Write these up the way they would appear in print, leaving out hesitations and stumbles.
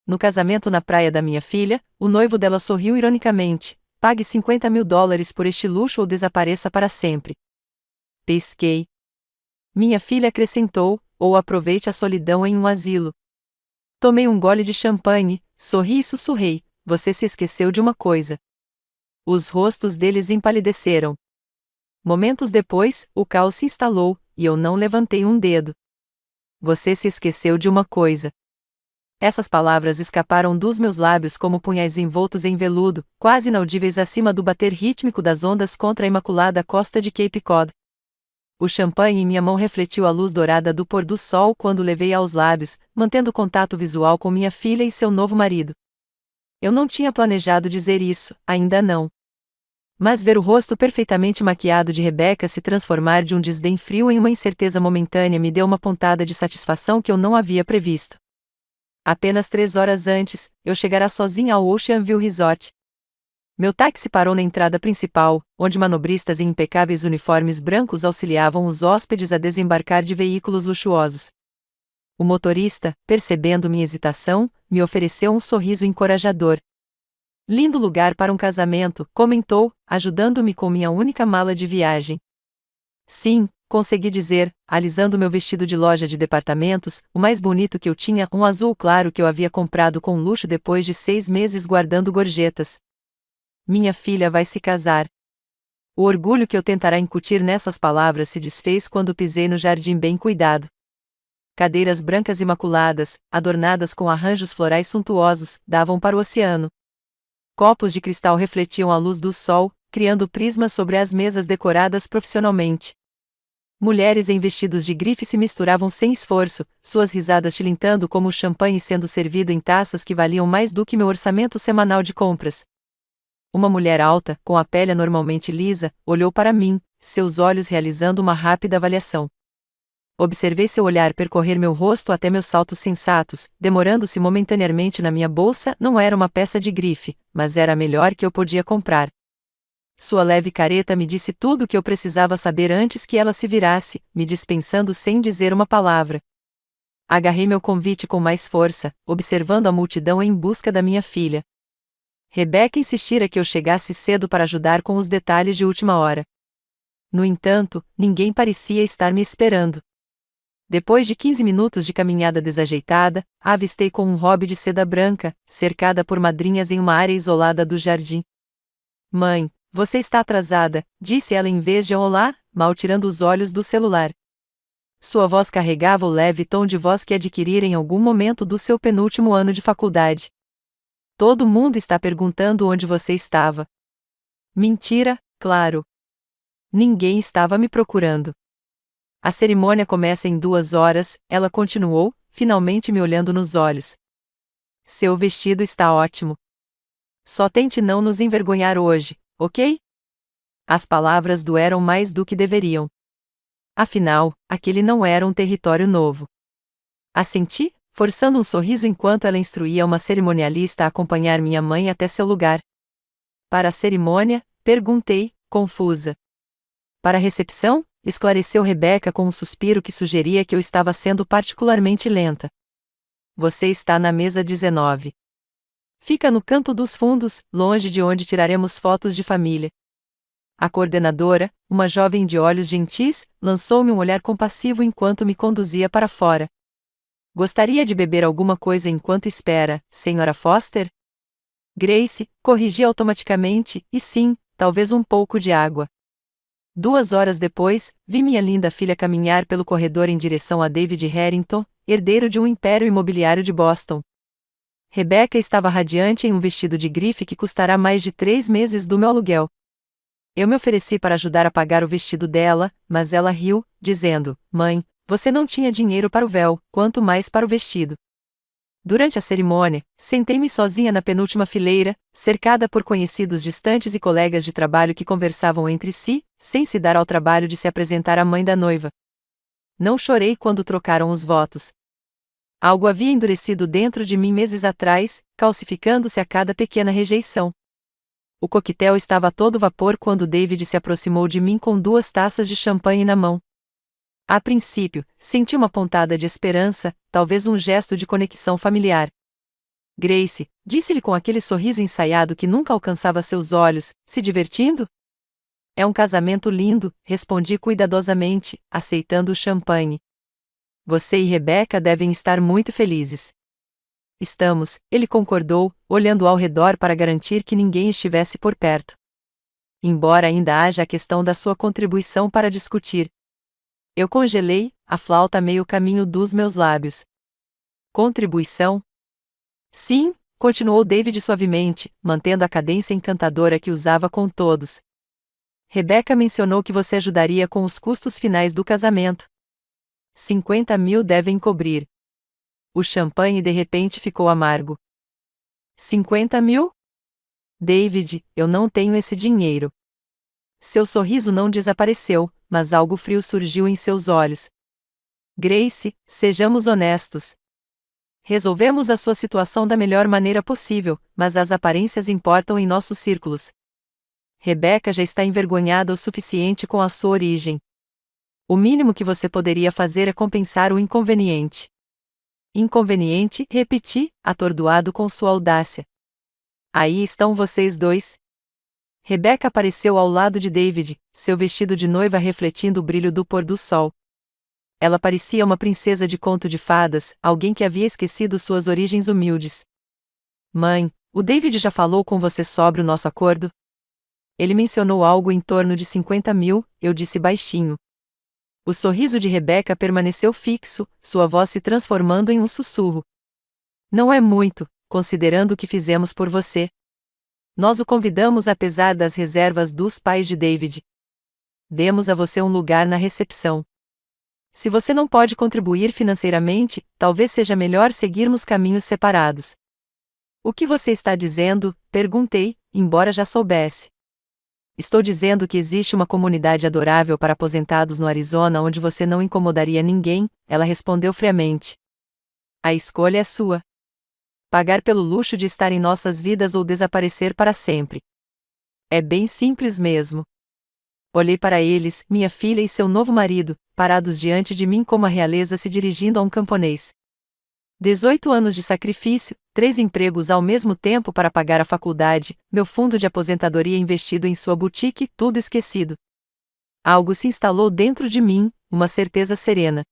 No casamento na praia da minha filha, o noivo dela sorriu ironicamente: pague $50.000 por este luxo ou desapareça para sempre. Pesquei. Minha filha acrescentou: ou aproveite a solidão em um asilo. Tomei um gole de champanhe, sorri e sussurrei: você se esqueceu de uma coisa. Os rostos deles empalideceram. Momentos depois, o caos se instalou, e eu não levantei um dedo. Você se esqueceu de uma coisa. Essas palavras escaparam dos meus lábios como punhais envoltos em veludo, quase inaudíveis acima do bater rítmico das ondas contra a imaculada costa de Cape Cod. O champanhe em minha mão refletiu a luz dourada do pôr do sol quando levei aos lábios, mantendo contato visual com minha filha e seu novo marido. Eu não tinha planejado dizer isso, ainda não. Mas ver o rosto perfeitamente maquiado de Rebecca se transformar de um desdém frio em uma incerteza momentânea me deu uma pontada de satisfação que eu não havia previsto. Apenas 3 horas antes, eu chegara sozinha ao Ocean View Resort. Meu táxi parou na entrada principal, onde manobristas em impecáveis uniformes brancos auxiliavam os hóspedes a desembarcar de veículos luxuosos. O motorista, percebendo minha hesitação, me ofereceu um sorriso encorajador. Lindo lugar para um casamento, comentou, ajudando-me com minha única mala de viagem. Sim, consegui dizer, alisando meu vestido de loja de departamentos, o mais bonito que eu tinha, um azul claro que eu havia comprado com luxo depois de 6 meses guardando gorjetas. Minha filha vai se casar. O orgulho que eu tentara incutir nessas palavras se desfez quando pisei no jardim bem cuidado. Cadeiras brancas imaculadas, adornadas com arranjos florais suntuosos, davam para o oceano. Copos de cristal refletiam a luz do sol, criando prismas sobre as mesas decoradas profissionalmente. Mulheres em vestidos de grife se misturavam sem esforço, suas risadas tilintando como o champanhe sendo servido em taças que valiam mais do que meu orçamento semanal de compras. Uma mulher alta, com a pele anormalmente lisa, olhou para mim, seus olhos realizando uma rápida avaliação. Observei seu olhar percorrer meu rosto até meus saltos sensatos, demorando-se momentaneamente na minha bolsa. Não era uma peça de grife, mas era a melhor que eu podia comprar. Sua leve careta me disse tudo o que eu precisava saber antes que ela se virasse, me dispensando sem dizer uma palavra. Agarrei meu convite com mais força, observando a multidão em busca da minha filha. Rebecca insistira que eu chegasse cedo para ajudar com os detalhes de última hora. No entanto, ninguém parecia estar me esperando. Depois de 15 minutos de caminhada desajeitada, a avistei com um hobby de seda branca, cercada por madrinhas em uma área isolada do jardim. Mãe, você está atrasada, disse ela em vez de um olá, mal tirando os olhos do celular. Sua voz carregava o leve tom de voz que adquirira em algum momento do seu penúltimo ano de faculdade. Todo mundo está perguntando onde você estava. Mentira, claro. Ninguém estava me procurando. A cerimônia começa em 2 horas, ela continuou, finalmente me olhando nos olhos. Seu vestido está ótimo. Só tente não nos envergonhar hoje, ok? As palavras doeram mais do que deveriam. Afinal, aquele não era um território novo. Assenti, forçando um sorriso enquanto ela instruía uma cerimonialista a acompanhar minha mãe até seu lugar. Para a cerimônia? Perguntei, confusa. Para a recepção? Esclareceu Rebecca com um suspiro que sugeria que eu estava sendo particularmente lenta. Você está na mesa 19. Fica no canto dos fundos, longe de onde tiraremos fotos de família. A coordenadora, uma jovem de olhos gentis, lançou-me um olhar compassivo enquanto me conduzia para fora. Gostaria de beber alguma coisa enquanto espera, Sra. Foster? Grace, corrigi automaticamente, e sim, talvez um pouco de água. 2 horas depois, vi minha linda filha caminhar pelo corredor em direção a David Harrington, herdeiro de um império imobiliário de Boston. Rebecca estava radiante em um vestido de grife que custará mais de 3 meses do meu aluguel. Eu me ofereci para ajudar a pagar o vestido dela, mas ela riu, dizendo: Mãe, você não tinha dinheiro para o véu, quanto mais para o vestido. Durante a cerimônia, sentei-me sozinha na penúltima fileira, cercada por conhecidos distantes e colegas de trabalho que conversavam entre si, sem se dar ao trabalho de se apresentar à mãe da noiva. Não chorei quando trocaram os votos. Algo havia endurecido dentro de mim meses atrás, calcificando-se a cada pequena rejeição. O coquetel estava a todo vapor quando David se aproximou de mim com 2 taças de champanhe na mão. A princípio, senti uma pontada de esperança, talvez um gesto de conexão familiar. Grace, disse-lhe com aquele sorriso ensaiado que nunca alcançava seus olhos, se divertindo? É um casamento lindo, respondi cuidadosamente, aceitando o champanhe. Você e Rebecca devem estar muito felizes. Estamos, ele concordou, olhando ao redor para garantir que ninguém estivesse por perto. Embora ainda haja a questão da sua contribuição para discutir. Eu congelei, a flauta a meio caminho dos meus lábios. Contribuição? Sim, continuou David suavemente, mantendo a cadência encantadora que usava com todos. Rebecca mencionou que você ajudaria com os custos finais do casamento. 50 mil devem cobrir. O champanhe de repente ficou amargo. 50 mil? David, eu não tenho esse dinheiro. Seu sorriso não desapareceu, mas algo frio surgiu em seus olhos. Grace, sejamos honestos. Resolvemos a sua situação da melhor maneira possível, mas as aparências importam em nossos círculos. Rebecca já está envergonhada o suficiente com a sua origem. O mínimo que você poderia fazer é compensar o inconveniente. Inconveniente, repeti, atordoado com sua audácia. Aí estão vocês dois. Rebecca apareceu ao lado de David, seu vestido de noiva refletindo o brilho do pôr do sol. Ela parecia uma princesa de conto de fadas, alguém que havia esquecido suas origens humildes. Mãe, o David já falou com você sobre o nosso acordo? Ele mencionou algo em torno de 50 mil, eu disse baixinho. O sorriso de Rebecca permaneceu fixo, sua voz se transformando em um sussurro. Não é muito, considerando o que fizemos por você. Nós o convidamos apesar das reservas dos pais de David. Demos a você um lugar na recepção. Se você não pode contribuir financeiramente, talvez seja melhor seguirmos caminhos separados. O que você está dizendo? Perguntei, embora já soubesse. Estou dizendo que existe uma comunidade adorável para aposentados no Arizona onde você não incomodaria ninguém, ela respondeu friamente. A escolha é sua. Pagar pelo luxo de estar em nossas vidas ou desaparecer para sempre. É bem simples mesmo. Olhei para eles, minha filha e seu novo marido, parados diante de mim como a realeza se dirigindo a um camponês. 18 anos de sacrifício, 3 empregos ao mesmo tempo para pagar a faculdade, meu fundo de aposentadoria investido em sua boutique, tudo esquecido. Algo se instalou dentro de mim, uma certeza serena.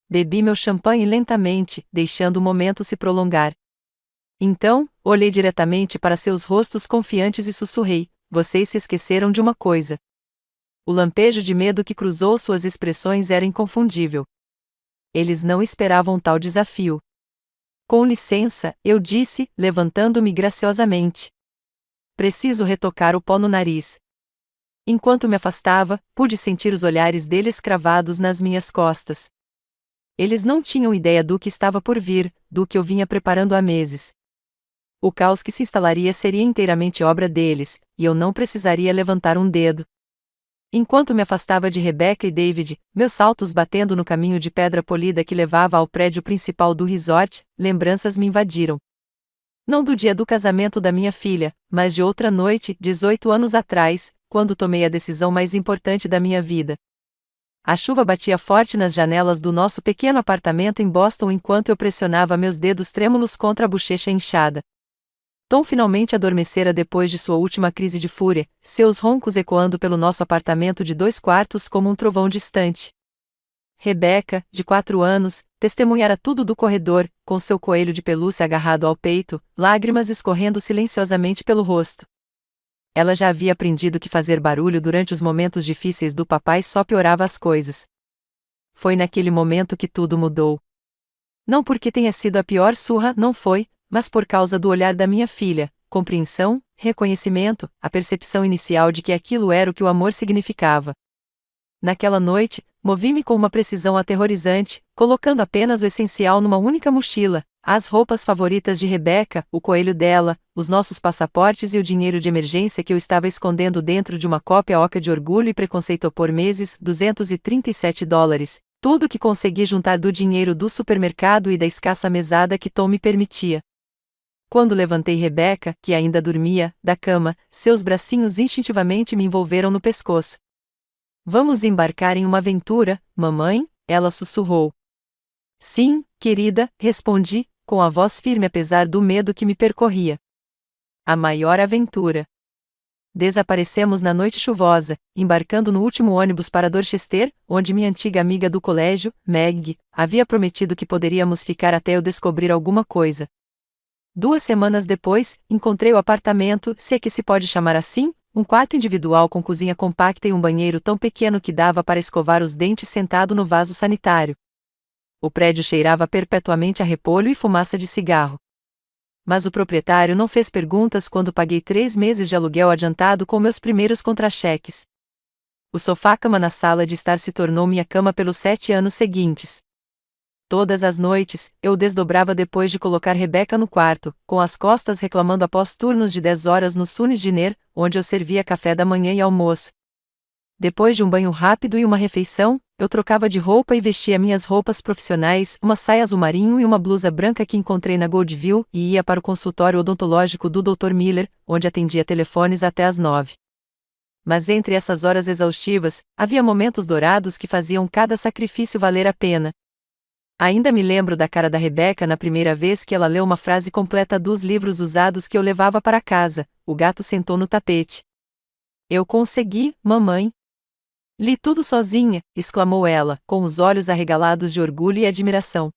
Bebi meu champanhe lentamente, deixando o momento se prolongar. Então, olhei diretamente para seus rostos confiantes e sussurrei: vocês se esqueceram de uma coisa. O lampejo de medo que cruzou suas expressões era inconfundível. Eles não esperavam tal desafio. Com licença, eu disse, levantando-me graciosamente. Preciso retocar o pó no nariz. Enquanto me afastava, pude sentir os olhares deles cravados nas minhas costas. Eles não tinham ideia do que estava por vir, do que eu vinha preparando há meses. O caos que se instalaria seria inteiramente obra deles, e eu não precisaria levantar um dedo. Enquanto me afastava de Rebecca e David, meus saltos batendo no caminho de pedra polida que levava ao prédio principal do resort, lembranças me invadiram. Não do dia do casamento da minha filha, mas de outra noite, 18 anos atrás, quando tomei a decisão mais importante da minha vida. A chuva batia forte nas janelas do nosso pequeno apartamento em Boston enquanto eu pressionava meus dedos trêmulos contra a bochecha inchada. Tom finalmente adormecera depois de sua última crise de fúria, seus roncos ecoando pelo nosso apartamento de 2 quartos como um trovão distante. Rebecca, de 4 anos, testemunhara tudo do corredor, com seu coelho de pelúcia agarrado ao peito, lágrimas escorrendo silenciosamente pelo rosto. Ela já havia aprendido que fazer barulho durante os momentos difíceis do papai só piorava as coisas. Foi naquele momento que tudo mudou. Não porque tenha sido a pior surra, não foi, mas por causa do olhar da minha filha, compreensão, reconhecimento, a percepção inicial de que aquilo era o que o amor significava. Naquela noite, movi-me com uma precisão aterrorizante, colocando apenas o essencial numa única mochila, as roupas favoritas de Rebecca, o coelho dela, os nossos passaportes e o dinheiro de emergência que eu estava escondendo dentro de uma cópia oca de orgulho e preconceito por meses, $237, tudo que consegui juntar do dinheiro do supermercado e da escassa mesada que Tom me permitia. Quando levantei Rebecca, que ainda dormia, da cama, seus bracinhos instintivamente me envolveram no pescoço. Vamos embarcar em uma aventura, mamãe? Ela sussurrou. Sim, querida, respondi, com a voz firme apesar do medo que me percorria. A maior aventura. Desaparecemos na noite chuvosa, embarcando no último ônibus para Dorchester, onde minha antiga amiga do colégio, Meg, havia prometido que poderíamos ficar até eu descobrir alguma coisa. 2 semanas depois, encontrei o apartamento, se é que se pode chamar assim, um quarto individual com cozinha compacta e um banheiro tão pequeno que dava para escovar os dentes sentado no vaso sanitário. O prédio cheirava perpetuamente a repolho e fumaça de cigarro. Mas o proprietário não fez perguntas quando paguei 3 meses de aluguel adiantado com meus primeiros contra-cheques. O sofá-cama na sala de estar se tornou minha cama pelos 7 anos seguintes. Todas as noites, eu o desdobrava depois de colocar Rebecca no quarto, com as costas reclamando após turnos de 10 horas no Sunnis Diner, onde eu servia café da manhã e almoço. Depois de um banho rápido e uma refeição, eu trocava de roupa e vestia minhas roupas profissionais, uma saia azul marinho e uma blusa branca que encontrei na Goldville, e ia para o consultório odontológico do Dr. Miller, onde atendia telefones até às 9. Mas entre essas horas exaustivas, havia momentos dourados que faziam cada sacrifício valer a pena. Ainda me lembro da cara da Rebecca na primeira vez que ela leu uma frase completa dos livros usados que eu levava para casa. O gato sentou no tapete. Eu consegui, mamãe. Li tudo sozinha, exclamou ela, com os olhos arregalados de orgulho e admiração.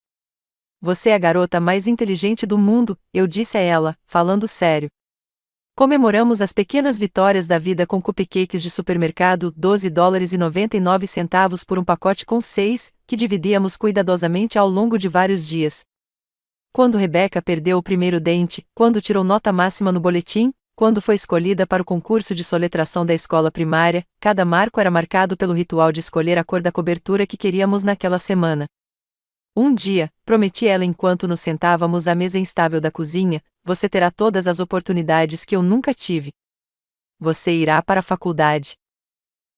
Você é a garota mais inteligente do mundo, eu disse a ela, falando sério. Comemoramos as pequenas vitórias da vida com cupcakes de supermercado, $12,99 por um pacote com 6, que dividíamos cuidadosamente ao longo de vários dias. Quando Rebecca perdeu o primeiro dente, quando tirou nota máxima no boletim, quando foi escolhida para o concurso de soletração da escola primária, cada marco era marcado pelo ritual de escolher a cor da cobertura que queríamos naquela semana. Um dia, prometi a ela enquanto nos sentávamos à mesa instável da cozinha, você terá todas as oportunidades que eu nunca tive. Você irá para a faculdade.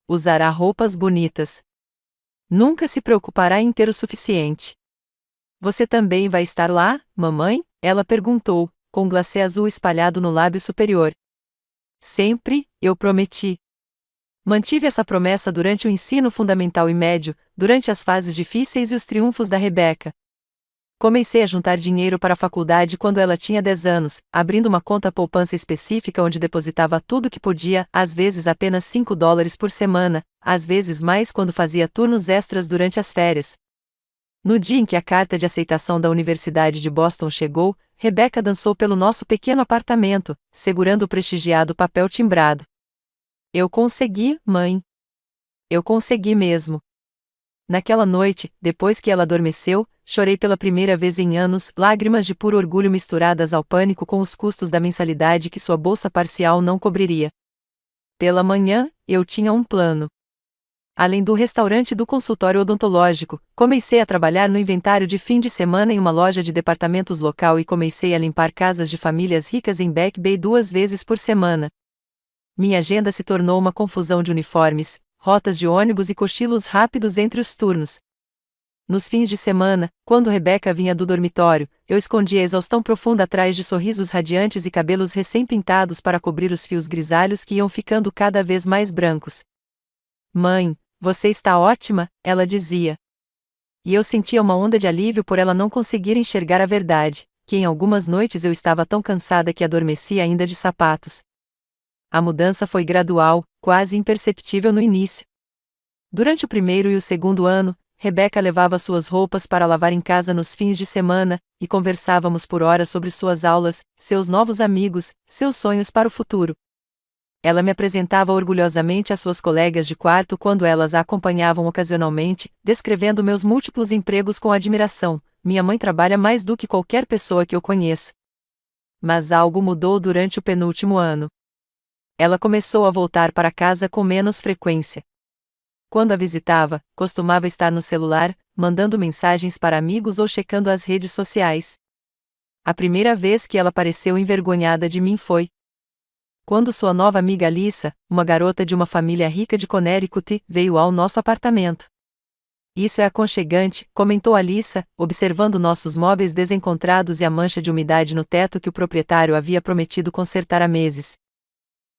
Usará roupas bonitas. Nunca se preocupará em ter o suficiente. Você também vai estar lá, mamãe? Ela perguntou, com glacê azul espalhado no lábio superior. Sempre, eu prometi. Mantive essa promessa durante o ensino fundamental e médio, durante as fases difíceis e os triunfos da Rebecca. Comecei a juntar dinheiro para a faculdade quando ela tinha 10 anos, abrindo uma conta poupança específica onde depositava tudo que podia, às vezes apenas $5 por semana, às vezes mais quando fazia turnos extras durante as férias. No dia em que a carta de aceitação da Universidade de Boston chegou, Rebecca dançou pelo nosso pequeno apartamento, segurando o prestigiado papel timbrado. Eu consegui, mãe. Eu consegui mesmo. Naquela noite, depois que ela adormeceu, chorei pela primeira vez em anos, lágrimas de puro orgulho misturadas ao pânico com os custos da mensalidade que sua bolsa parcial não cobriria. Pela manhã, eu tinha um plano. Além do restaurante e do consultório odontológico, comecei a trabalhar no inventário de fim de semana em uma loja de departamentos local e comecei a limpar casas de famílias ricas em Back Bay 2 vezes por semana. Minha agenda se tornou uma confusão de uniformes, rotas de ônibus e cochilos rápidos entre os turnos. Nos fins de semana, quando Rebecca vinha do dormitório, eu escondia a exaustão profunda atrás de sorrisos radiantes e cabelos recém-pintados para cobrir os fios grisalhos que iam ficando cada vez mais brancos. Mãe, você está ótima, ela dizia. E eu sentia uma onda de alívio por ela não conseguir enxergar a verdade, que em algumas noites eu estava tão cansada que adormecia ainda de sapatos. A mudança foi gradual, quase imperceptível no início. Durante o primeiro e o segundo ano, Rebecca levava suas roupas para lavar em casa nos fins de semana, e conversávamos por horas sobre suas aulas, seus novos amigos, seus sonhos para o futuro. Ela me apresentava orgulhosamente às suas colegas de quarto quando elas a acompanhavam ocasionalmente, descrevendo meus múltiplos empregos com admiração. Minha mãe trabalha mais do que qualquer pessoa que eu conheço. Mas algo mudou durante o penúltimo ano. Ela começou a voltar para casa com menos frequência. Quando a visitava, costumava estar no celular, mandando mensagens para amigos ou checando as redes sociais. A primeira vez que ela pareceu envergonhada de mim foi quando sua nova amiga Alyssa, uma garota de uma família rica de Connecticut, veio ao nosso apartamento. Isso é aconchegante, comentou Alyssa, observando nossos móveis desencontrados e a mancha de umidade no teto que o proprietário havia prometido consertar há meses.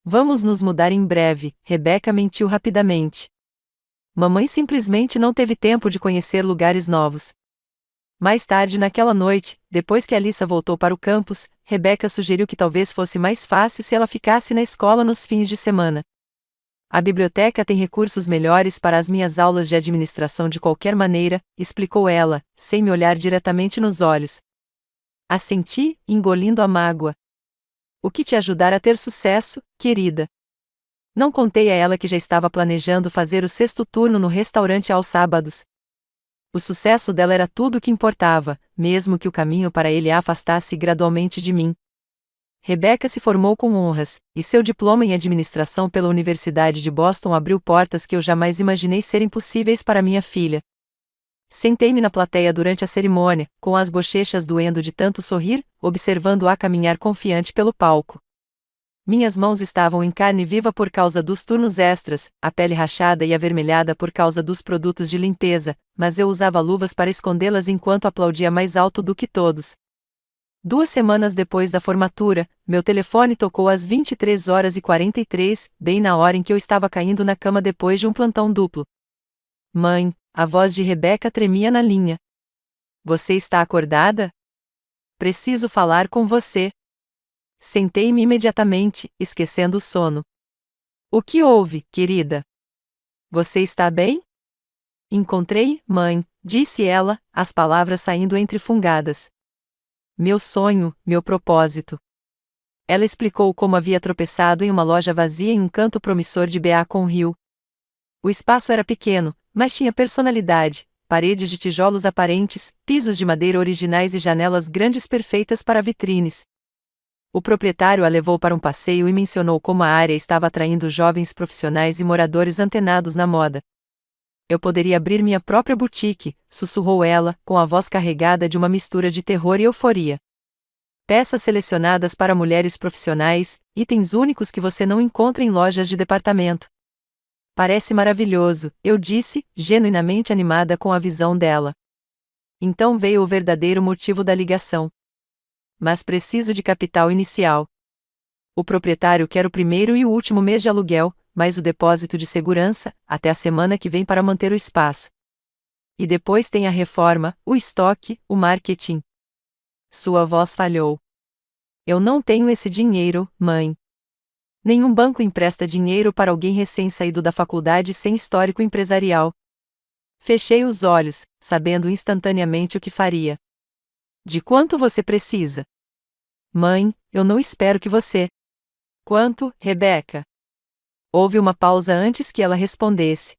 Vamos nos mudar em breve, Rebecca mentiu rapidamente. Mamãe simplesmente não teve tempo de conhecer lugares novos. Mais tarde naquela noite, depois que Alyssa voltou para o campus, Rebecca sugeriu que talvez fosse mais fácil se ela ficasse na escola nos fins de semana. A biblioteca tem recursos melhores para as minhas aulas de administração de qualquer maneira, explicou ela, sem me olhar diretamente nos olhos. Assenti, engolindo a mágoa. O que te ajudar a ter sucesso, querida? Não contei a ela que já estava planejando fazer o sexto turno no restaurante aos sábados. O sucesso dela era tudo o que importava, mesmo que o caminho para ele a afastasse gradualmente de mim. Rebecca se formou com honras, e seu diploma em administração pela Universidade de Boston abriu portas que eu jamais imaginei serem possíveis para minha filha. Sentei-me na plateia durante a cerimônia, com as bochechas doendo de tanto sorrir, observando-a caminhar confiante pelo palco. Minhas mãos estavam em carne viva por causa dos turnos extras, a pele rachada e avermelhada por causa dos produtos de limpeza, mas eu usava luvas para escondê-las enquanto aplaudia mais alto do que todos. 2 semanas depois da formatura, meu telefone tocou às 23h43, bem na hora em que eu estava caindo na cama depois de um plantão duplo. Mãe, a voz de Rebecca tremia na linha. Você está acordada? Preciso falar com você. Sentei-me imediatamente, esquecendo o sono. O que houve, querida? Você está bem? Encontrei, mãe, disse ela, as palavras saindo entre fungadas. Meu sonho, meu propósito. Ela explicou como havia tropeçado em uma loja vazia em um canto promissor de Beacon Hill. O espaço era pequeno, mas tinha personalidade, paredes de tijolos aparentes, pisos de madeira originais e janelas grandes perfeitas para vitrines. O proprietário a levou para um passeio e mencionou como a área estava atraindo jovens profissionais e moradores antenados na moda. Eu poderia abrir minha própria boutique, sussurrou ela, com a voz carregada de uma mistura de terror e euforia. Peças selecionadas para mulheres profissionais, itens únicos que você não encontra em lojas de departamento. Parece maravilhoso, eu disse, genuinamente animada com a visão dela. Então veio o verdadeiro motivo da ligação. Mas preciso de capital inicial. O proprietário quer o primeiro e o último mês de aluguel, mais o depósito de segurança, até a semana que vem para manter o espaço. E depois tem a reforma, o estoque, o marketing. Sua voz falhou. Eu não tenho esse dinheiro, mãe. Nenhum banco empresta dinheiro para alguém recém-saído da faculdade sem histórico empresarial. Fechei os olhos, sabendo instantaneamente o que faria. De quanto você precisa? Mãe, eu não espero que você. Quanto, Rebecca? Houve uma pausa antes que ela respondesse.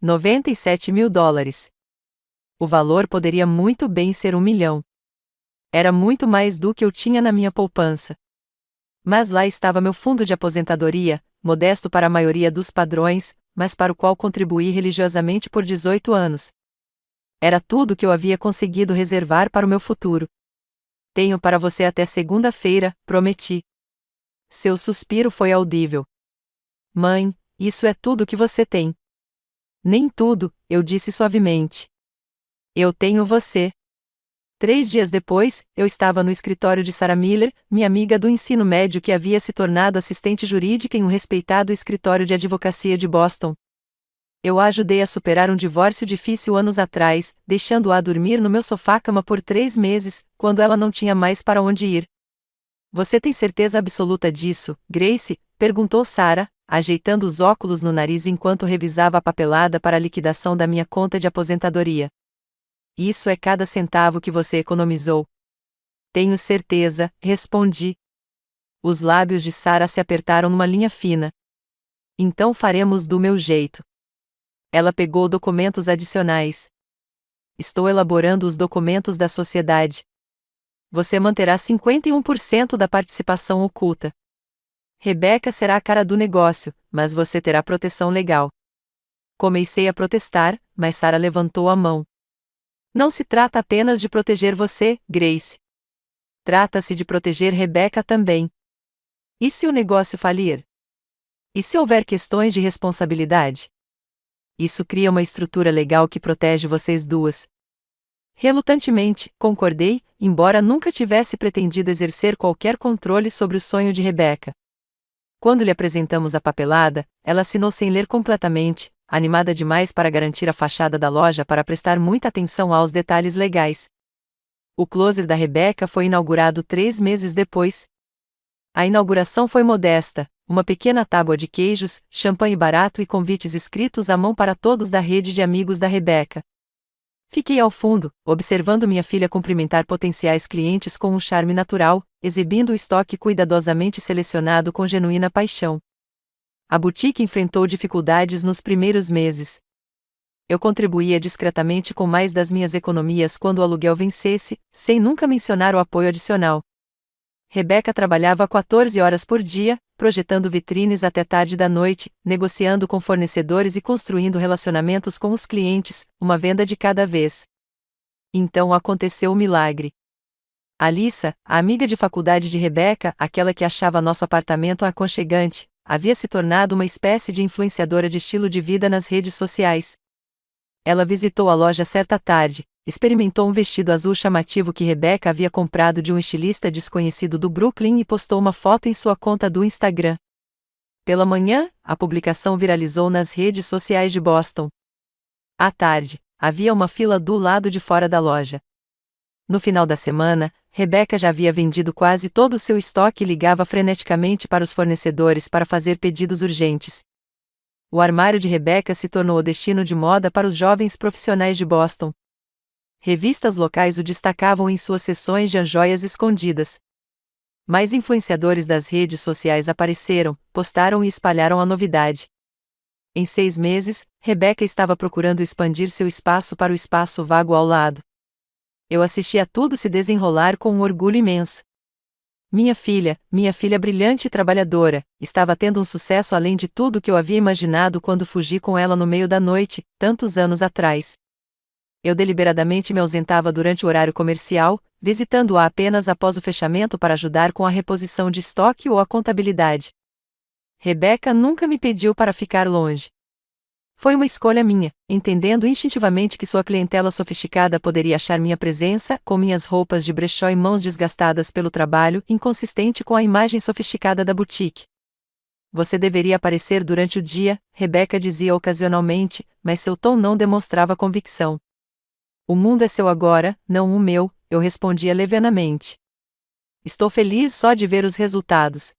$97.000. O valor poderia muito bem ser 1 milhão. Era muito mais do que eu tinha na minha poupança. Mas lá estava meu fundo de aposentadoria, modesto para a maioria dos padrões, mas para o qual contribuí religiosamente por 18 anos. Era tudo que eu havia conseguido reservar para o meu futuro. Tenho para você até segunda-feira, prometi. Seu suspiro foi audível. Mãe, isso é tudo que você tem. Nem tudo, eu disse suavemente. Eu tenho você. 3 dias depois, eu estava no escritório de Sarah Miller, minha amiga do ensino médio que havia se tornado assistente jurídica em um respeitado escritório de advocacia de Boston. Eu a ajudei a superar um divórcio difícil anos atrás, deixando-a dormir no meu sofá-cama por 3 meses, quando ela não tinha mais para onde ir. Você tem certeza absoluta disso, Grace? Perguntou Sarah, ajeitando os óculos no nariz enquanto revisava a papelada para a liquidação da minha conta de aposentadoria. Isso é cada centavo que você economizou. Tenho certeza, respondi. Os lábios de Sarah se apertaram numa linha fina. Então faremos do meu jeito. Ela pegou documentos adicionais. Estou elaborando os documentos da sociedade. Você manterá 51% da participação oculta. Rebecca será a cara do negócio, mas você terá proteção legal. Comecei a protestar, mas Sarah levantou a mão. Não se trata apenas de proteger você, Grace. Trata-se de proteger Rebecca também. E se o negócio falir? E se houver questões de responsabilidade? Isso cria uma estrutura legal que protege vocês duas. Relutantemente, concordei, embora nunca tivesse pretendido exercer qualquer controle sobre o sonho de Rebecca. Quando lhe apresentamos a papelada, ela assinou sem ler completamente, animada demais para garantir a fachada da loja para prestar muita atenção aos detalhes legais. O closet da Rebeca foi inaugurado 3 meses depois. A inauguração foi modesta, uma pequena tábua de queijos, champanhe barato e convites escritos à mão para todos da rede de amigos da Rebeca. Fiquei ao fundo, observando minha filha cumprimentar potenciais clientes com um charme natural, exibindo o estoque cuidadosamente selecionado com genuína paixão. A boutique enfrentou dificuldades nos primeiros meses. Eu contribuía discretamente com mais das minhas economias quando o aluguel vencesse, sem nunca mencionar o apoio adicional. Rebeca trabalhava 14 horas por dia, projetando vitrines até tarde da noite, negociando com fornecedores e construindo relacionamentos com os clientes, uma venda de cada vez. Então aconteceu o milagre. Alissa, a amiga de faculdade de Rebeca, aquela que achava nosso apartamento aconchegante, havia se tornado uma espécie de influenciadora de estilo de vida nas redes sociais. Ela visitou a loja certa tarde, experimentou um vestido azul chamativo que Rebeca havia comprado de um estilista desconhecido do Brooklyn e postou uma foto em sua conta do Instagram. Pela manhã, a publicação viralizou nas redes sociais de Boston. À tarde, havia uma fila do lado de fora da loja. No final da semana, Rebeca já havia vendido quase todo o seu estoque e ligava freneticamente para os fornecedores para fazer pedidos urgentes. O armário de Rebeca se tornou o destino de moda para os jovens profissionais de Boston. Revistas locais o destacavam em suas seções de joias escondidas. Mais influenciadores das redes sociais apareceram, postaram e espalharam a novidade. Em 6 meses, Rebeca estava procurando expandir seu espaço para o espaço vago ao lado. Eu assisti a tudo se desenrolar com um orgulho imenso. Minha filha brilhante e trabalhadora, estava tendo um sucesso além de tudo que eu havia imaginado quando fugi com ela no meio da noite, tantos anos atrás. Eu deliberadamente me ausentava durante o horário comercial, visitando-a apenas após o fechamento para ajudar com a reposição de estoque ou a contabilidade. Rebeca nunca me pediu para ficar longe. Foi uma escolha minha, entendendo instintivamente que sua clientela sofisticada poderia achar minha presença, com minhas roupas de brechó e mãos desgastadas pelo trabalho, inconsistente com a imagem sofisticada da boutique. Você deveria aparecer durante o dia, Rebeca dizia ocasionalmente, mas seu tom não demonstrava convicção. O mundo é seu agora, não o meu, eu respondia levianamente. Estou feliz só de ver os resultados.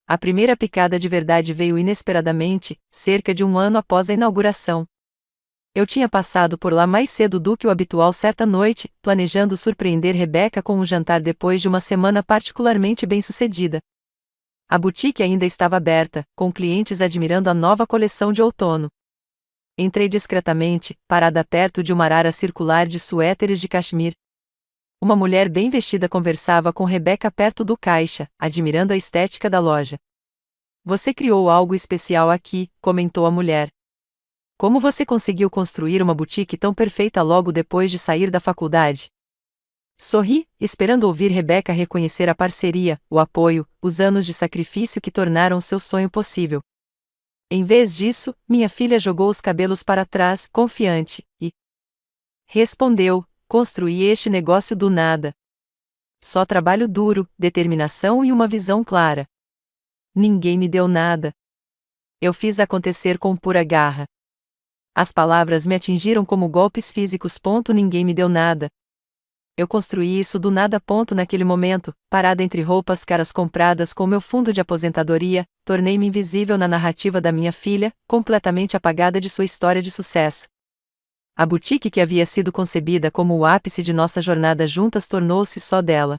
A primeira picada de verdade veio inesperadamente, cerca de 1 ano após a inauguração. Eu tinha passado por lá mais cedo do que o habitual certa noite, planejando surpreender Rebeca com um jantar depois de uma semana particularmente bem-sucedida. A boutique ainda estava aberta, com clientes admirando a nova coleção de outono. Entrei discretamente, parada perto de uma arara circular de suéteres de cachemir. Uma mulher bem vestida conversava com Rebeca perto do caixa, admirando a estética da loja. Você criou algo especial aqui, comentou a mulher. Como você conseguiu construir uma boutique tão perfeita logo depois de sair da faculdade? Sorri, esperando ouvir Rebeca reconhecer a parceria, o apoio, os anos de sacrifício que tornaram seu sonho possível. Em vez disso, minha filha jogou os cabelos para trás, confiante, e respondeu: construí este negócio do nada. Só trabalho duro, determinação e uma visão clara. Ninguém me deu nada. Eu fiz acontecer com pura garra. As palavras me atingiram como golpes físicos. Ninguém me deu nada. Eu construí isso do nada. Naquele momento, parada entre roupas caras compradas com meu fundo de aposentadoria, tornei-me invisível na narrativa da minha filha, completamente apagada de sua história de sucesso. A boutique que havia sido concebida como o ápice de nossa jornada juntas tornou-se só dela.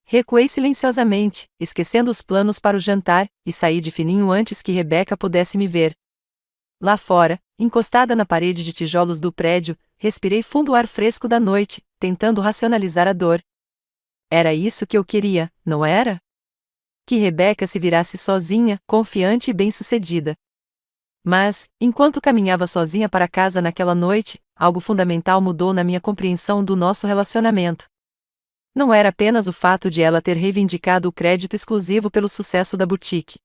Recuei silenciosamente, esquecendo os planos para o jantar, e saí de fininho antes que Rebeca pudesse me ver. Lá fora, encostada na parede de tijolos do prédio, respirei fundo o ar fresco da noite, tentando racionalizar a dor. Era isso que eu queria, não era? Que Rebeca se virasse sozinha, confiante e bem-sucedida. Mas, enquanto caminhava sozinha para casa naquela noite, algo fundamental mudou na minha compreensão do nosso relacionamento. Não era apenas o fato de ela ter reivindicado o crédito exclusivo pelo sucesso da boutique.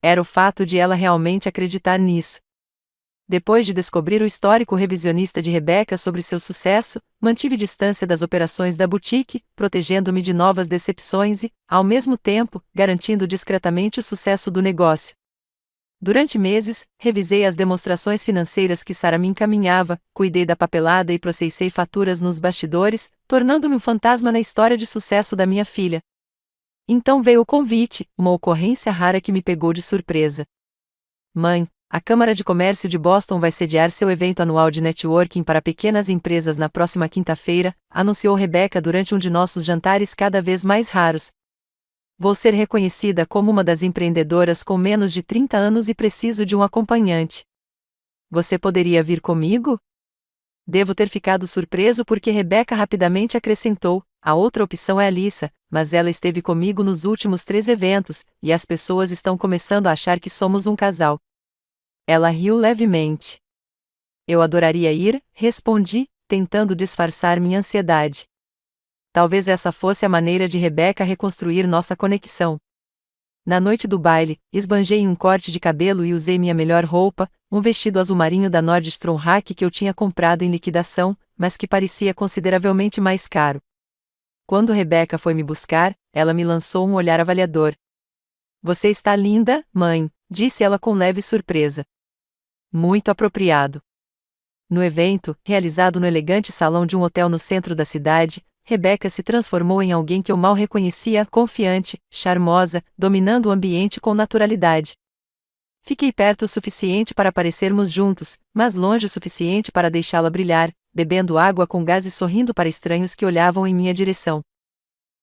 Era o fato de ela realmente acreditar nisso. Depois de descobrir o histórico revisionista de Rebeca sobre seu sucesso, mantive distância das operações da boutique, protegendo-me de novas decepções e, ao mesmo tempo, garantindo discretamente o sucesso do negócio. Durante meses, revisei as demonstrações financeiras que Sarah me encaminhava, cuidei da papelada e processei faturas nos bastidores, tornando-me um fantasma na história de sucesso da minha filha. Então veio o convite, uma ocorrência rara que me pegou de surpresa. Mãe, a Câmara de Comércio de Boston vai sediar seu evento anual de networking para pequenas empresas na próxima quinta-feira, anunciou Rebecca durante um de nossos jantares cada vez mais raros. Vou ser reconhecida como uma das empreendedoras com menos de 30 anos e preciso de um acompanhante. Você poderia vir comigo? Devo ter ficado surpreso porque Rebecca rapidamente acrescentou: a outra opção é a Alyssa, mas ela esteve comigo nos últimos 3 eventos, e as pessoas estão começando a achar que somos um casal. Ela riu levemente. Eu adoraria ir, respondi, tentando disfarçar minha ansiedade. Talvez essa fosse a maneira de Rebecca reconstruir nossa conexão. Na noite do baile, esbanjei em um corte de cabelo e usei minha melhor roupa, um vestido azul marinho da Nordstrom Rack que eu tinha comprado em liquidação, mas que parecia consideravelmente mais caro. Quando Rebecca foi me buscar, ela me lançou um olhar avaliador. Você está linda, mãe, disse ela com leve surpresa. Muito apropriado. No evento, realizado no elegante salão de um hotel no centro da cidade, Rebecca se transformou em alguém que eu mal reconhecia, confiante, charmosa, dominando o ambiente com naturalidade. Fiquei perto o suficiente para parecermos juntos, mas longe o suficiente para deixá-la brilhar, bebendo água com gás e sorrindo para estranhos que olhavam em minha direção.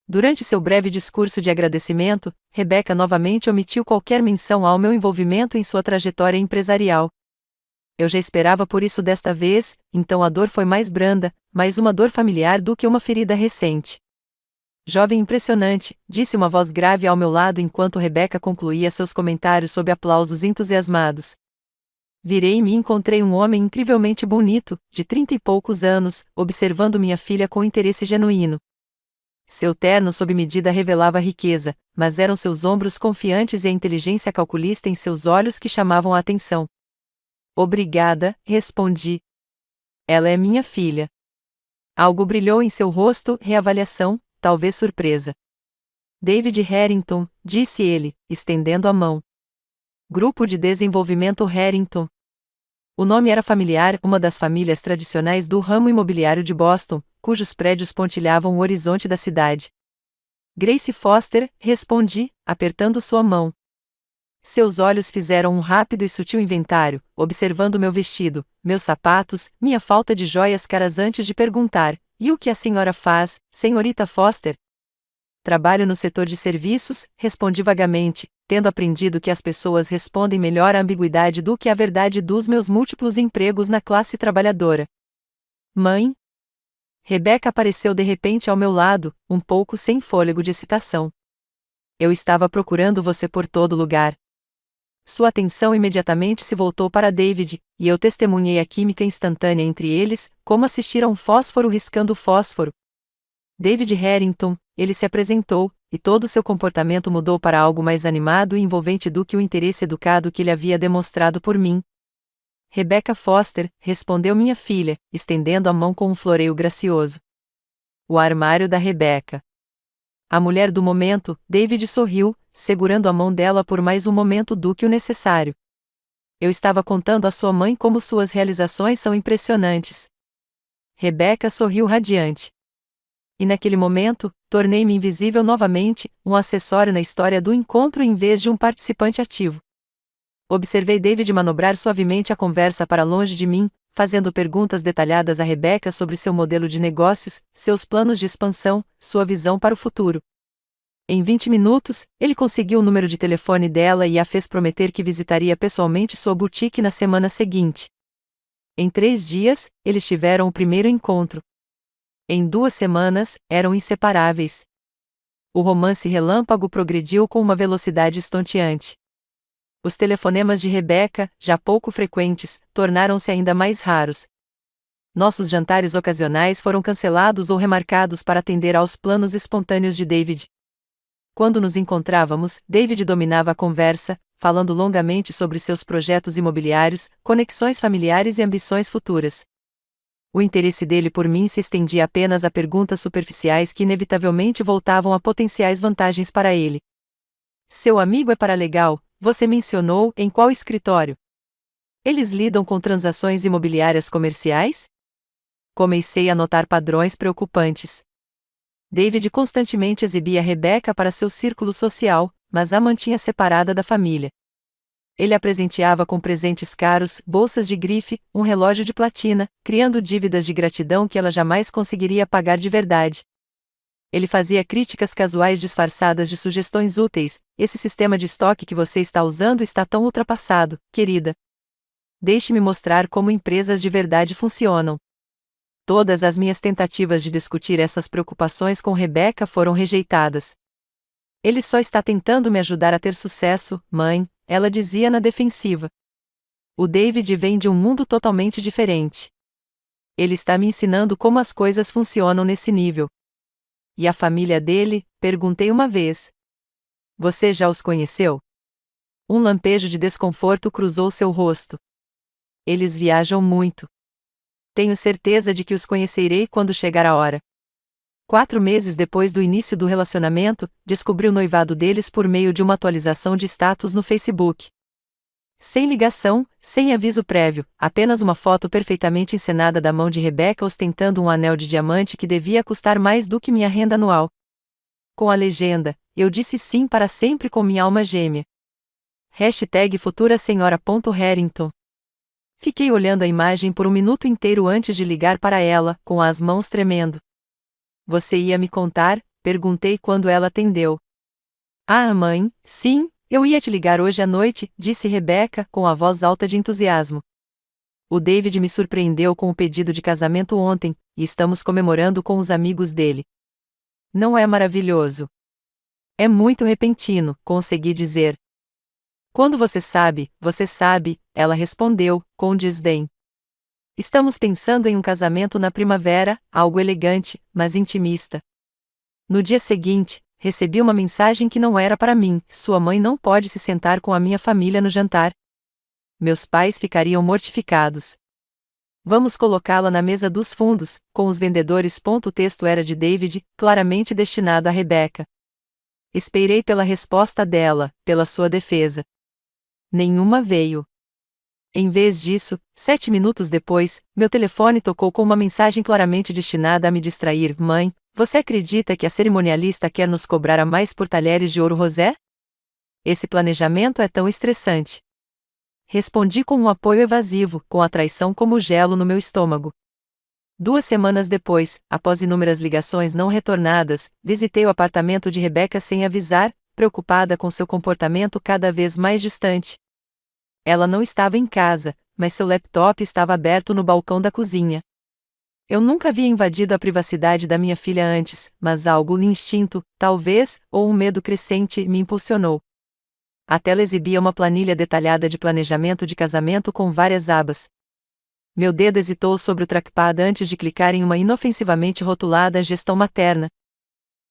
Durante seu breve discurso de agradecimento, Rebecca novamente omitiu qualquer menção ao meu envolvimento em sua trajetória empresarial. Eu já esperava por isso desta vez, então a dor foi mais branda, mais uma dor familiar do que uma ferida recente. Jovem impressionante, disse uma voz grave ao meu lado enquanto Rebecca concluía seus comentários sob aplausos entusiasmados. Virei-me e encontrei um homem incrivelmente bonito, de 30 e poucos anos, observando minha filha com interesse genuíno. Seu terno sob medida revelava riqueza, mas eram seus ombros confiantes e a inteligência calculista em seus olhos que chamavam a atenção. Obrigada, respondi. Ela é minha filha. Algo brilhou em seu rosto, reavaliação, talvez surpresa. David Harrington, disse ele, estendendo a mão. Grupo de Desenvolvimento Harrington. O nome era familiar, uma das famílias tradicionais do ramo imobiliário de Boston, cujos prédios pontilhavam o horizonte da cidade. Grace Foster, respondi, apertando sua mão. Seus olhos fizeram um rápido e sutil inventário, observando meu vestido, meus sapatos, minha falta de joias caras antes de perguntar: e o que a senhora faz, senhorita Foster? Trabalho no setor de serviços, respondi vagamente, tendo aprendido que as pessoas respondem melhor à ambiguidade do que à verdade dos meus múltiplos empregos na classe trabalhadora. Mãe? Rebecca apareceu de repente ao meu lado, um pouco sem fôlego de excitação. Eu estava procurando você por todo lugar. Sua atenção imediatamente se voltou para David, e eu testemunhei a química instantânea entre eles, como assistir a um fósforo riscando fósforo. David Harrington, ele se apresentou, e todo seu comportamento mudou para algo mais animado e envolvente do que o interesse educado que ele havia demonstrado por mim. Rebecca Foster, respondeu minha filha, estendendo a mão com um floreio gracioso. O armário da Rebecca. A mulher do momento, David sorriu, segurando a mão dela por mais um momento do que o necessário. Eu estava contando à sua mãe como suas realizações são impressionantes. Rebecca sorriu radiante. E naquele momento, tornei-me invisível novamente, um acessório na história do encontro em vez de um participante ativo. Observei David manobrar suavemente a conversa para longe de mim, fazendo perguntas detalhadas a Rebecca sobre seu modelo de negócios, seus planos de expansão, sua visão para o futuro. Em 20 minutos, ele conseguiu o número de telefone dela e a fez prometer que visitaria pessoalmente sua boutique na semana seguinte. Em 3 dias, eles tiveram o primeiro encontro. Em 2 semanas, eram inseparáveis. O romance relâmpago progrediu com uma velocidade estonteante. Os telefonemas de Rebecca, já pouco frequentes, tornaram-se ainda mais raros. Nossos jantares ocasionais foram cancelados ou remarcados para atender aos planos espontâneos de David. Quando nos encontrávamos, David dominava a conversa, falando longamente sobre seus projetos imobiliários, conexões familiares e ambições futuras. O interesse dele por mim se estendia apenas a perguntas superficiais que inevitavelmente voltavam a potenciais vantagens para ele. Seu amigo é paralegal, Você mencionou em qual escritório? Eles lidam com transações imobiliárias comerciais? Comecei a notar padrões preocupantes. David constantemente exibia Rebecca para seu círculo social, mas a mantinha separada da família. Ele a presenteava com presentes caros, bolsas de grife, um relógio de platina, criando dívidas de gratidão que ela jamais conseguiria pagar de verdade. Ele fazia críticas casuais disfarçadas de sugestões úteis: esse sistema de estoque que você está usando está tão ultrapassado, querida. Deixe-me mostrar como empresas de verdade funcionam. Todas as minhas tentativas de discutir essas preocupações com Rebecca foram rejeitadas. Ele só está tentando me ajudar a ter sucesso, mãe, ela dizia na defensiva. O David vem de um mundo totalmente diferente. Ele está me ensinando como as coisas funcionam nesse nível. E a família dele? Perguntei uma vez. Você já os conheceu? Um lampejo de desconforto cruzou seu rosto. Eles viajam muito. Tenho certeza de que os conhecerei quando chegar a hora. 4 meses depois do início do relacionamento, descobri o noivado deles por meio de uma atualização de status no Facebook. Sem ligação, sem aviso prévio, apenas uma foto perfeitamente encenada da mão de Rebecca ostentando um anel de diamante que devia custar mais do que minha renda anual. Com a legenda: eu disse sim para sempre com minha alma gêmea. #FuturaSenhora.Harrington. Fiquei olhando a imagem por um minuto inteiro antes de ligar para ela, com as mãos tremendo. Você ia me contar? Perguntei quando ela atendeu. Ah, mãe, sim, eu ia te ligar hoje à noite, disse Rebecca, com a voz alta de entusiasmo. O David me surpreendeu com o pedido de casamento ontem, e estamos comemorando com os amigos dele. Não é maravilhoso? É muito repentino, consegui dizer. Quando você sabe, ela respondeu, com desdém. Estamos pensando em um casamento na primavera, algo elegante, mas intimista. No dia seguinte, recebi uma mensagem que não era para mim: sua mãe não pode se sentar com a minha família no jantar. Meus pais ficariam mortificados. Vamos colocá-la na mesa dos fundos, com os vendedores. O texto era de David, claramente destinado a Rebecca. Esperei pela resposta dela, pela sua defesa. Nenhuma veio. Em vez disso, 7 minutos depois, meu telefone tocou com uma mensagem claramente destinada a me distrair: mãe, você acredita que a cerimonialista quer nos cobrar a mais por talheres de ouro rosé? Esse planejamento é tão estressante. Respondi com um apoio evasivo, com a traição como gelo no meu estômago. 2 semanas depois, após inúmeras ligações não retornadas, visitei o apartamento de Rebecca sem avisar, preocupada com seu comportamento cada vez mais distante. Ela não estava em casa, mas seu laptop estava aberto no balcão da cozinha. Eu nunca havia invadido a privacidade da minha filha antes, mas algo no instinto, talvez, ou um medo crescente, me impulsionou. A tela exibia uma planilha detalhada de planejamento de casamento com várias abas. Meu dedo hesitou sobre o trackpad antes de clicar em uma inofensivamente rotulada gestão materna.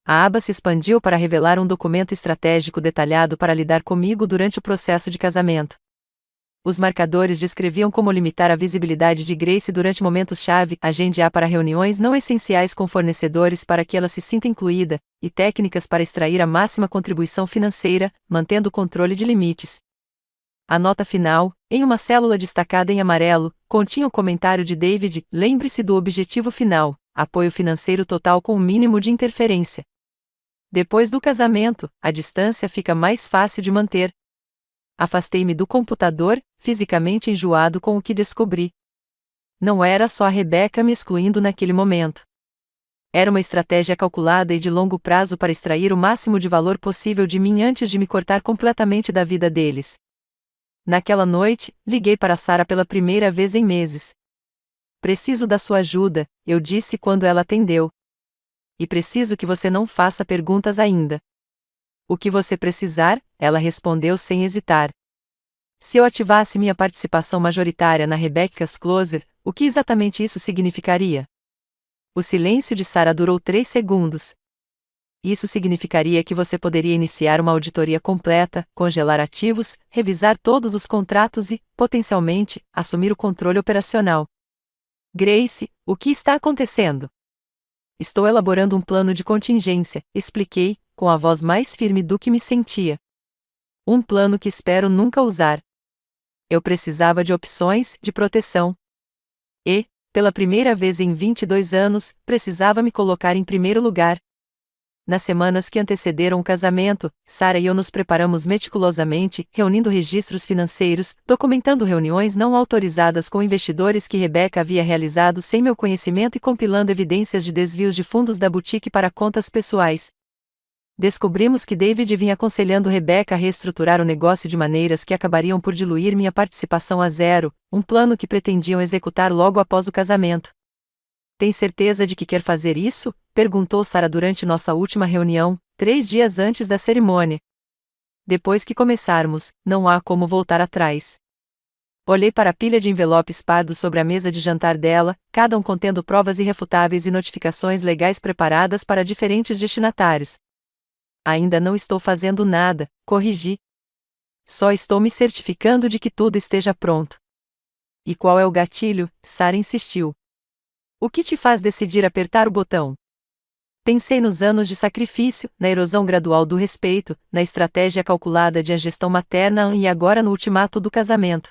A aba se expandiu para revelar um documento estratégico detalhado para lidar comigo durante o processo de casamento. Os marcadores descreviam como limitar a visibilidade de Grace durante momentos-chave, agende para reuniões não essenciais com fornecedores para que ela se sinta incluída, e técnicas para extrair a máxima contribuição financeira, mantendo o controle de limites. A nota final, em uma célula destacada em amarelo, continha o comentário de David: lembre-se do objetivo final, apoio financeiro total com o mínimo de interferência. Depois do casamento, a distância fica mais fácil de manter. Afastei-me do computador, fisicamente enjoado com o que descobri. Não era só a Rebecca me excluindo naquele momento. Era uma estratégia calculada e de longo prazo para extrair o máximo de valor possível de mim antes de me cortar completamente da vida deles. Naquela noite, liguei para Sarah pela primeira vez em meses. Preciso da sua ajuda, eu disse quando ela atendeu. E preciso que você não faça perguntas ainda. O que você precisar, ela respondeu sem hesitar. Se eu ativasse minha participação majoritária na Rebecca's Closet, o que exatamente isso significaria? O silêncio de Sarah durou 3 segundos. Isso significaria que você poderia iniciar uma auditoria completa, congelar ativos, revisar todos os contratos e, potencialmente, assumir o controle operacional. Grace, o que está acontecendo? Estou elaborando um plano de contingência, expliquei, com a voz mais firme do que me sentia. Um plano que espero nunca usar. Eu precisava de opções de proteção. E, pela primeira vez em 22 anos, precisava me colocar em primeiro lugar. Nas semanas que antecederam o casamento, Sarah e eu nos preparamos meticulosamente, reunindo registros financeiros, documentando reuniões não autorizadas com investidores que Rebecca havia realizado sem meu conhecimento e compilando evidências de desvios de fundos da boutique para contas pessoais. Descobrimos que David vinha aconselhando Rebecca a reestruturar o negócio de maneiras que acabariam por diluir minha participação a zero, um plano que pretendiam executar logo após o casamento. Tem certeza de que quer fazer isso? Perguntou Sarah durante nossa última reunião, 3 dias antes da cerimônia. Depois que começarmos, não há como voltar atrás. Olhei para a pilha de envelopes pardos sobre a mesa de jantar dela, cada um contendo provas irrefutáveis e notificações legais preparadas para diferentes destinatários. Ainda não estou fazendo nada, corrigi. Só estou me certificando de que tudo esteja pronto. E qual é o gatilho? Sarah insistiu. O que te faz decidir apertar o botão? Pensei nos anos de sacrifício, na erosão gradual do respeito, na estratégia calculada de a gestão materna e agora no ultimato do casamento.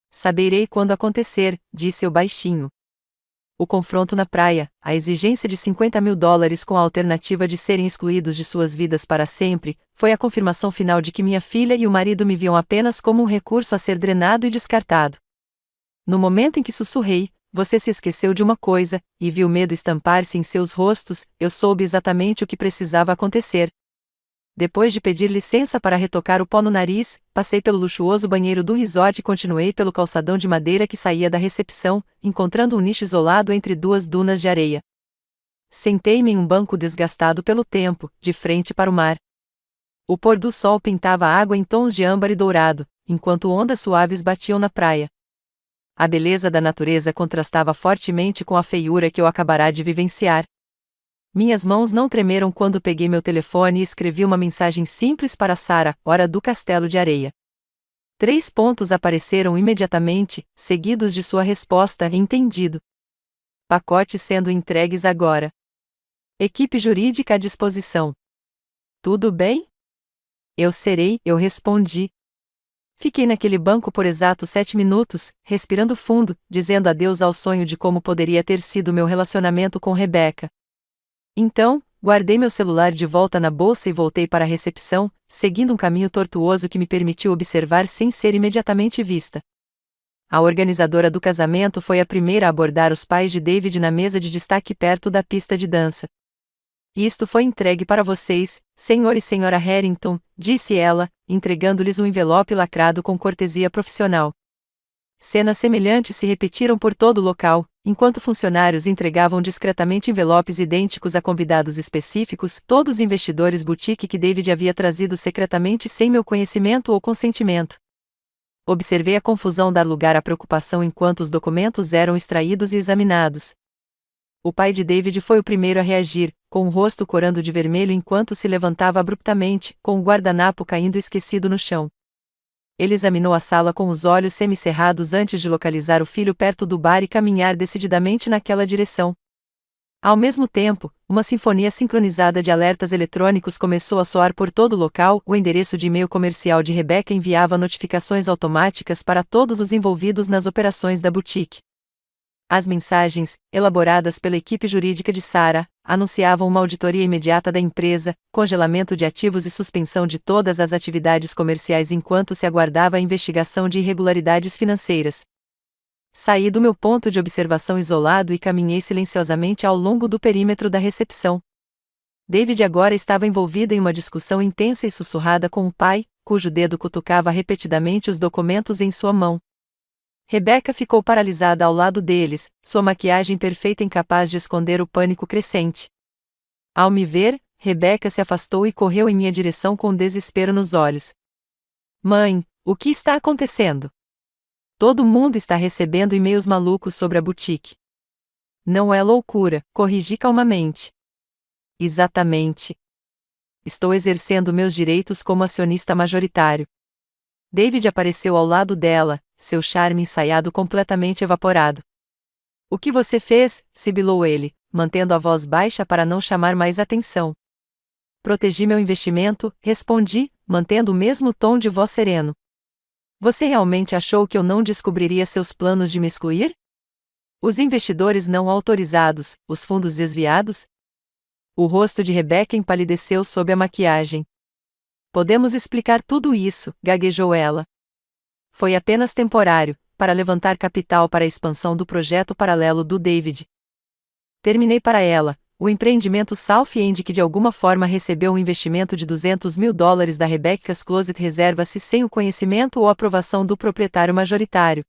Saberei quando acontecer, disse eu baixinho. O confronto na praia, a exigência de $50.000 com a alternativa de serem excluídos de suas vidas para sempre, foi a confirmação final de que minha filha e o marido me viam apenas como um recurso a ser drenado e descartado. No momento em que sussurrei, você se esqueceu de uma coisa, e viu o medo estampar-se em seus rostos, eu soube exatamente o que precisava acontecer. Depois de pedir licença para retocar o pó no nariz, passei pelo luxuoso banheiro do resort e continuei pelo calçadão de madeira que saía da recepção, encontrando um nicho isolado entre 2 dunas de areia. Sentei-me em um banco desgastado pelo tempo, de frente para o mar. O pôr do sol pintava a água em tons de âmbar e dourado, enquanto ondas suaves batiam na praia. A beleza da natureza contrastava fortemente com a feiura que eu acabara de vivenciar. Minhas mãos não tremeram quando peguei meu telefone e escrevi uma mensagem simples para Sarah, hora do castelo de areia. 3 pontos apareceram imediatamente, seguidos de sua resposta: entendido. Pacotes sendo entregues agora. Equipe jurídica à disposição. Tudo bem? Eu respondi. Fiquei naquele banco por exatos 7 minutos, respirando fundo, dizendo adeus ao sonho de como poderia ter sido meu relacionamento com Rebecca. Então, guardei meu celular de volta na bolsa e voltei para a recepção, seguindo um caminho tortuoso que me permitiu observar sem ser imediatamente vista. A organizadora do casamento foi a primeira a abordar os pais de David na mesa de destaque perto da pista de dança. Isto foi entregue para vocês, senhor e senhora Harrington, disse ela, entregando-lhes um envelope lacrado com cortesia profissional. Cenas semelhantes se repetiram por todo o local, enquanto funcionários entregavam discretamente envelopes idênticos a convidados específicos, todos investidores boutique que David havia trazido secretamente sem meu conhecimento ou consentimento. Observei a confusão dar lugar à preocupação enquanto os documentos eram extraídos e examinados. O pai de David foi o primeiro a reagir, com o rosto corando de vermelho enquanto se levantava abruptamente, com o guardanapo caindo esquecido no chão. Ele examinou a sala com os olhos semicerrados antes de localizar o filho perto do bar e caminhar decididamente naquela direção. Ao mesmo tempo, uma sinfonia sincronizada de alertas eletrônicos começou a soar por todo o local. O endereço de e-mail comercial de Rebecca enviava notificações automáticas para todos os envolvidos nas operações da boutique. As mensagens, elaboradas pela equipe jurídica de Sarah, anunciavam uma auditoria imediata da empresa, congelamento de ativos e suspensão de todas as atividades comerciais enquanto se aguardava a investigação de irregularidades financeiras. Saí do meu ponto de observação isolado e caminhei silenciosamente ao longo do perímetro da recepção. David agora estava envolvido em uma discussão intensa e sussurrada com o pai, cujo dedo cutucava repetidamente os documentos em sua mão. Rebecca ficou paralisada ao lado deles, sua maquiagem perfeita incapaz de esconder o pânico crescente. Ao me ver, Rebecca se afastou e correu em minha direção com desespero nos olhos. Mãe, o que está acontecendo? Todo mundo está recebendo e-mails malucos sobre a boutique. Não é loucura, corrigi calmamente. Exatamente. Estou exercendo meus direitos como acionista majoritário. David apareceu ao lado dela, seu charme ensaiado completamente evaporado. O que você fez? Sibilou ele, mantendo a voz baixa para não chamar mais atenção. Protegi meu investimento, respondi, mantendo o mesmo tom de voz sereno. Você realmente achou que eu não descobriria seus planos de me excluir? Os investidores não autorizados, os fundos desviados? O rosto de Rebecca empalideceu sob a maquiagem. Podemos explicar tudo isso, gaguejou ela. Foi apenas temporário, para levantar capital para a expansão do projeto paralelo do David. Terminei para ela, o empreendimento South End que de alguma forma recebeu um investimento de $200 mil da Rebecca's Closet reserva-se sem o conhecimento ou aprovação do proprietário majoritário.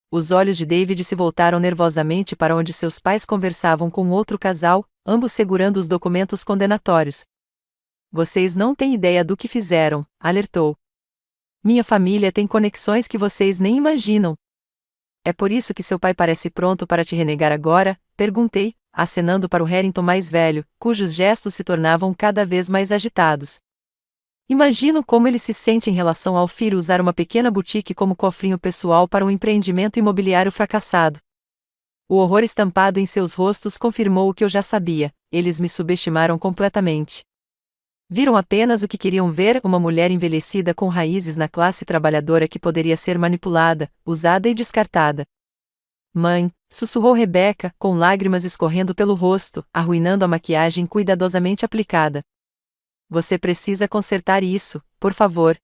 Os olhos de David se voltaram nervosamente para onde seus pais conversavam com outro casal, ambos segurando os documentos condenatórios. Vocês não têm ideia do que fizeram, alertou. Minha família tem conexões que vocês nem imaginam. É por isso que seu pai parece pronto para te renegar agora? Perguntei, acenando para o Harrington mais velho, cujos gestos se tornavam cada vez mais agitados. Imagino como ele se sente em relação ao filho usar uma pequena boutique como cofrinho pessoal para um empreendimento imobiliário fracassado. O horror estampado em seus rostos confirmou o que eu já sabia: eles me subestimaram completamente. Viram apenas o que queriam ver: uma mulher envelhecida com raízes na classe trabalhadora que poderia ser manipulada, usada e descartada. Mãe, sussurrou Rebecca, com lágrimas escorrendo pelo rosto, arruinando a maquiagem cuidadosamente aplicada. Você precisa consertar isso, por favor.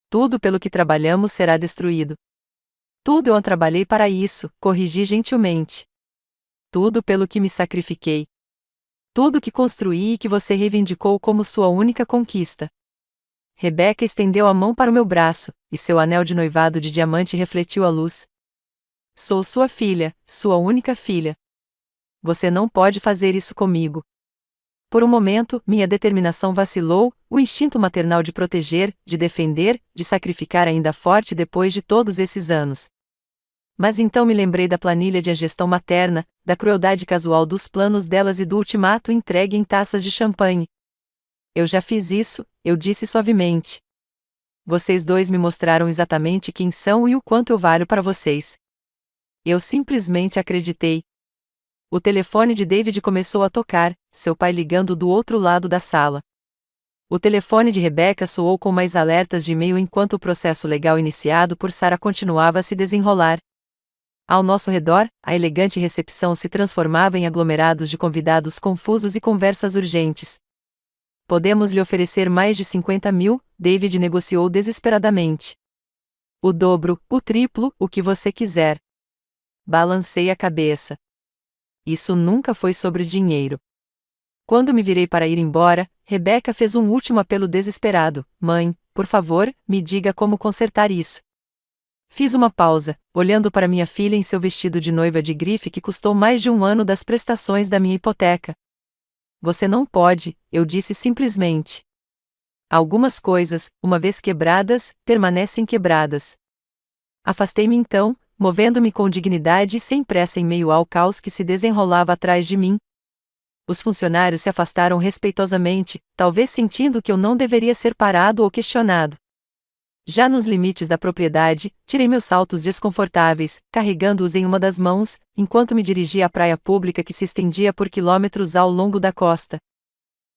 Tudo pelo que trabalhamos será destruído. Tudo eu trabalhei para isso, corrigi gentilmente. Tudo pelo que me sacrifiquei. Tudo que construí e que você reivindicou como sua única conquista. Rebecca estendeu a mão para o meu braço, e seu anel de noivado de diamante refletiu a luz. Sou sua filha, sua única filha. Você não pode fazer isso comigo. Por um momento, minha determinação vacilou, o instinto maternal de proteger, de defender, de sacrificar ainda forte depois de todos esses anos. Mas então me lembrei da planilha de gestão materna, da crueldade casual dos planos delas e do ultimato entregue em taças de champanhe. Eu já fiz isso, eu disse suavemente. Vocês dois me mostraram exatamente quem são e o quanto eu valho para vocês. Eu simplesmente acreditei. O telefone de David começou a tocar, seu pai ligando do outro lado da sala. O telefone de Rebecca soou com mais alertas de e-mail enquanto o processo legal iniciado por Sarah continuava a se desenrolar. Ao nosso redor, a elegante recepção se transformava em aglomerados de convidados confusos e conversas urgentes. Podemos lhe oferecer mais de 50 mil, David negociou desesperadamente. O dobro, o triplo, o que você quiser. Balancei a cabeça. Isso nunca foi sobre dinheiro. Quando me virei para ir embora, Rebecca fez um último apelo desesperado: Mãe, por favor, me diga como consertar isso. Fiz uma pausa, olhando para minha filha em seu vestido de noiva de grife que custou mais de um ano das prestações da minha hipoteca. Você não pode, eu disse simplesmente. Algumas coisas, uma vez quebradas, permanecem quebradas. Afastei-me então, movendo-me com dignidade e sem pressa em meio ao caos que se desenrolava atrás de mim. Os funcionários se afastaram respeitosamente, talvez sentindo que eu não deveria ser parado ou questionado. Já nos limites da propriedade, tirei meus saltos desconfortáveis, carregando-os em uma das mãos, enquanto me dirigia à praia pública que se estendia por quilômetros ao longo da costa.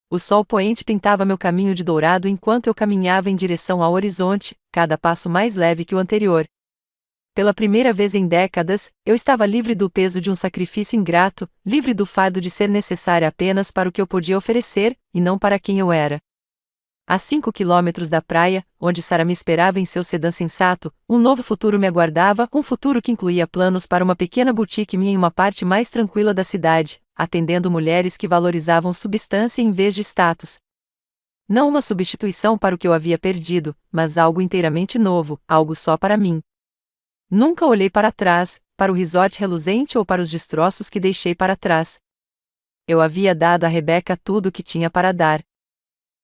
O sol poente pintava meu caminho de dourado enquanto eu caminhava em direção ao horizonte, cada passo mais leve que o anterior. Pela primeira vez em décadas, eu estava livre do peso de um sacrifício ingrato, livre do fardo de ser necessária apenas para o que eu podia oferecer, e não para quem eu era. A 5 quilômetros da praia, onde Sarah me esperava em seu sedã sensato, um novo futuro me aguardava, um futuro que incluía planos para uma pequena boutique minha em uma parte mais tranquila da cidade, atendendo mulheres que valorizavam substância em vez de status. Não uma substituição para o que eu havia perdido, mas algo inteiramente novo, algo só para mim. Nunca olhei para trás, para o resort reluzente ou para os destroços que deixei para trás. Eu havia dado a Rebecca tudo o que tinha para dar.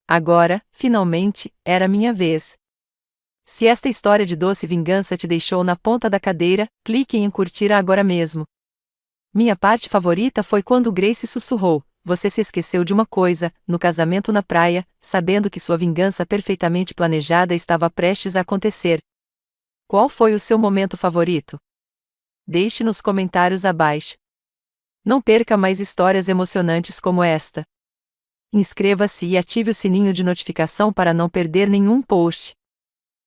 Agora, finalmente, era minha vez. Se esta história de doce vingança te deixou na ponta da cadeira, clique em curtir agora mesmo. Minha parte favorita foi quando Grace sussurrou: Você se esqueceu de uma coisa, no casamento na praia, sabendo que sua vingança perfeitamente planejada estava prestes a acontecer. Qual foi o seu momento favorito? Deixe nos comentários abaixo. Não perca mais histórias emocionantes como esta. Inscreva-se e ative o sininho de notificação para não perder nenhum post.